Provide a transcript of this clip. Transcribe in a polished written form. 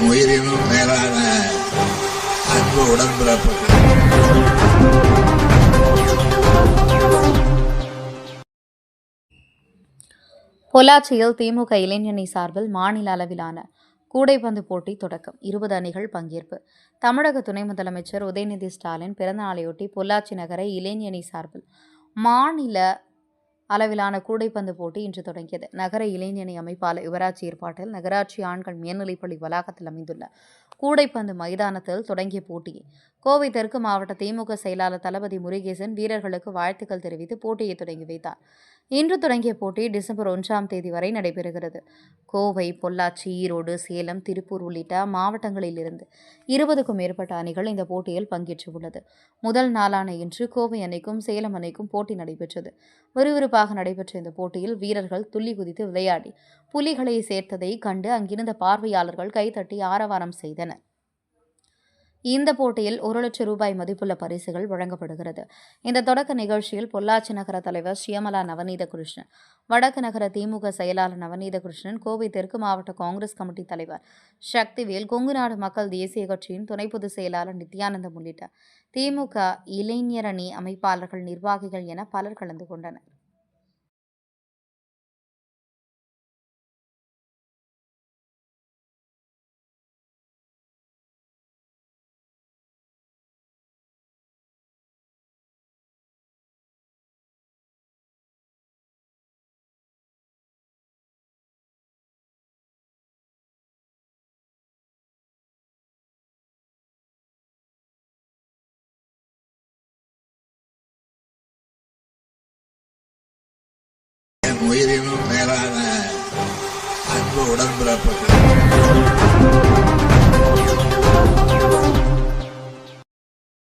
உயிரினும் மேலான அன்பு உடன்பிறப்புகள். பொள்ளாச்சியில் திமுக இளைஞரணி சார்பில் மாநில அளவிலான கூடைப்பந்து போட்டி தொடக்கம். 20 அணிகள் பங்கேற்பு. தமிழக துணை முதலமைச்சர் உதயநிதி ஸ்டாலின் பிறந்தநாளையொட்டி பொள்ளாச்சி நகர இளைஞரணி சார்பில் மாநில அளவிலான கூடைப்பந்து போட்டி இன்று தொடங்கியது. நகர இளைஞரணி அமைப்பாளர் யுவராஜ் ஏற்பாட்டில் நகராட்சி ஆண்கள் மேல்நிலைப்பள்ளி வளாகத்தில் அமைந்துள்ள கூடைப்பந்து மைதானத்தில் தொடங்கிய போட்டியை கோவை தெற்கு மாவட்ட திமுக செயலாளர் தளபதி முருகேசன் வீரர்களுக்கு வாழ்த்துக்கள் தெரிவித்து போட்டியை தொடங்கி வைத்தார். இன்று தொடங்கிய போட்டி டிசம்பர் 1ஆம் தேதி வரை நடைபெறுகிறது. கோவை, பொள்ளாச்சி, ஈரோடு, சேலம், திருப்பூர் உள்ளிட்ட மாவட்டங்களில் இருந்து 20க்கும் மேற்பட்ட அணிகள் இந்த போட்டியில் பங்கேற்றுள்ளது. முதல் நாளான இன்று கோவை அணிக்கும் சேலம் அணிக்கும் போட்டி நடைபெற்றது. விறுவிறுப்பாக நடைபெற்ற இந்த போட்டியில் வீரர்கள் துள்ளி குதித்து விளையாடி புலிகளை சேர்த்ததை கண்டு அங்கிருந்த பார்வையாளர்கள் கைதட்டி ஆரவாரம் செய்தனர். இந்த போட்டியில் 1 லட்சம் ரூபாய் மதிப்புள்ள பரிசுகள் வழங்கப்படுகிறது. இந்த தொடக்க நிகழ்ச்சியில் பொள்ளாச்சி நகர தலைவர் சியமலா நவநீத கிருஷ்ணன், வடக்கு நகர திமுக செயலாளர் நவநீத கிருஷ்ணன், கோவை தெற்கு மாவட்ட காங்கிரஸ் கமிட்டி தலைவர் சக்திவேல், கொங்குநாடு மக்கள் தேசிய கட்சியின் துணை பொதுச் செயலாளர் நித்யானந்தம் உள்ளிட்ட திமுக இளைஞரணி அமைப்பாளர்கள், நிர்வாகிகள் என பலர் கலந்து கொண்டனர். உயிரினும் மேலான அன்பு உடன்பிறப்புகள்.